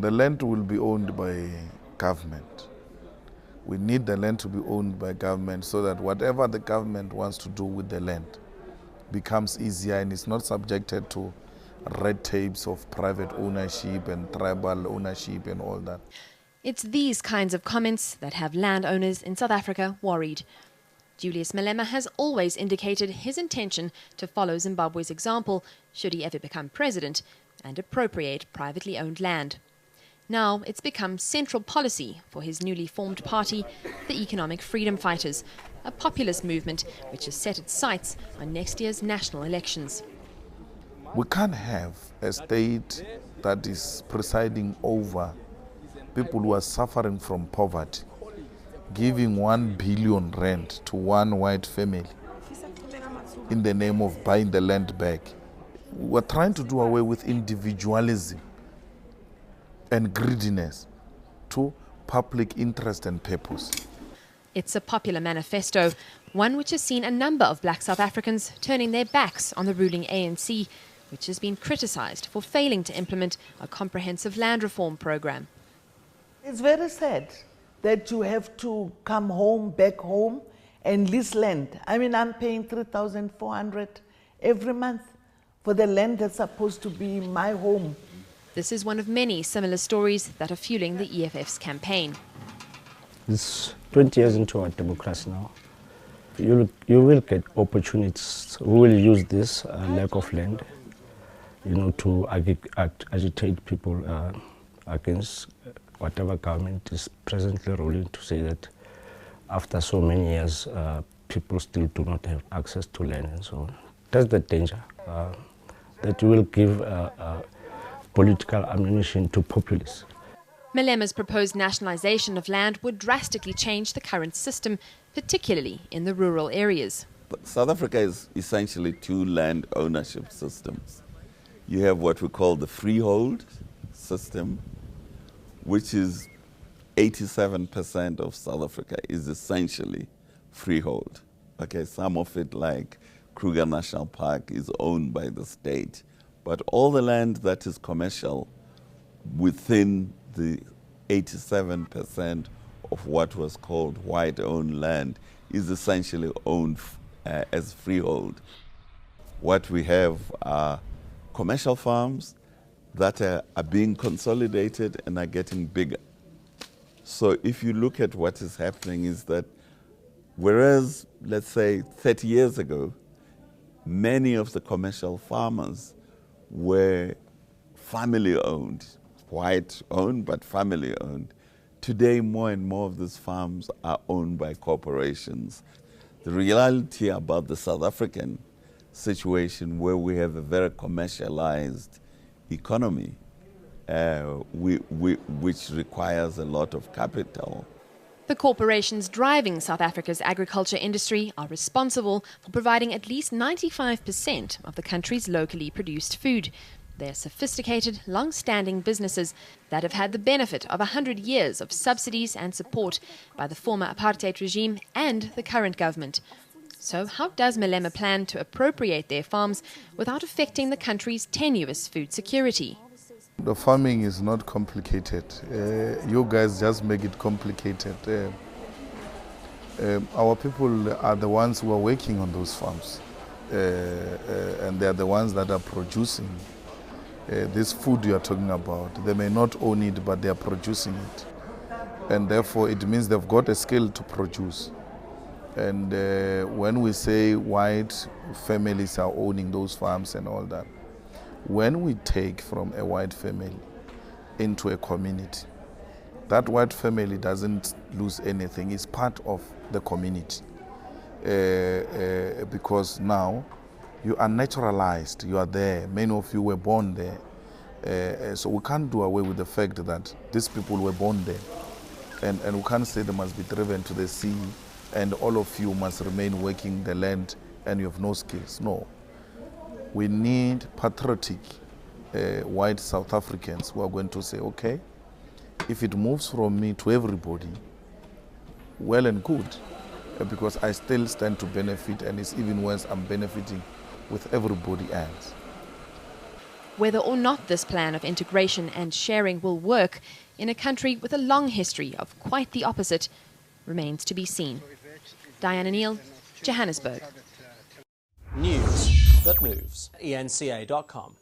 The land will be owned by government. We need the land to be owned by government so that whatever the government wants to do with the land becomes easier and is not subjected to red tapes of private ownership and tribal ownership and all that. It's these kinds of comments that have landowners in South Africa worried. Julius Malema has always indicated his intention to follow Zimbabwe's example, should he ever become president, and appropriate privately owned land. Now it's become central policy for his newly formed party, the Economic Freedom Fighters, a populist movement which has set its sights on next year's national elections. We can't have a state that is presiding over people who are suffering from poverty, giving 1 billion rand to one white family in the name of buying the land back. We're trying to do away with individualism and greediness to public interest and purpose. It's a popular manifesto, one which has seen a number of black South Africans turning their backs on the ruling ANC, which has been criticised for failing to implement a comprehensive land reform program. It's very sad that you have to come home, back home, and lease land. I mean, I'm paying 3,400 every month for the land that's supposed to be my home. This is one of many similar stories that are fueling the EFF's campaign. It's 20 years into our democracy now. You will get opportunities. We will use this lack of land, to agitate people against whatever government is presently ruling, to say that after so many years, people still do not have access to land and so on. That's the danger, that you will give political ammunition to populists. Malema's proposed nationalisation of land would drastically change the current system, particularly in the rural areas. South Africa is essentially two land ownership systems. You have what we call the freehold system, which is 87% of South Africa is essentially freehold. Okay, some of it, like Kruger National Park, is owned by the state. But all the land that is commercial within the 87% of what was called white-owned land is essentially owned as freehold. What we have are commercial farms that are being consolidated and are getting bigger. So if you look at what is happening is that whereas, let's say, 30 years ago, many of the commercial farmers were family-owned, white-owned, but family-owned. Today, more and more of these farms are owned by corporations. The reality about the South African situation, where we have a very commercialized economy, which requires a lot of capital. The corporations driving South Africa's agriculture industry are responsible for providing at least 95% of the country's locally produced food. They're sophisticated, long-standing businesses that have had the benefit of 100 years of subsidies and support by the former apartheid regime and the current government. So how does Malema plan to appropriate their farms without affecting the country's tenuous food security? The farming is not complicated. You guys just make it complicated. Our people are the ones who are working on those farms. And they are the ones that are producing this food you are talking about. They may not own it, but they are producing it. And therefore, it means they've got a skill to produce. And when we say white families are owning those farms and all that, when we take from a white family into a community, that white family doesn't lose anything. It's part of the community. Because now you are naturalized, you are there. Many of you were born there. So we can't do away with the fact that these people were born there. And we can't say they must be driven to the sea and all of you must remain working the land and you have no skills. No. We need patriotic white South Africans who are going to say, okay, if it moves from me to everybody, well and good, because I still stand to benefit, and it's even worse, I'm benefiting with everybody else. Whether or not this plan of integration and sharing will work in a country with a long history of quite the opposite remains to be seen. Diana Neal, Johannesburg. News that moves. ENCA.com.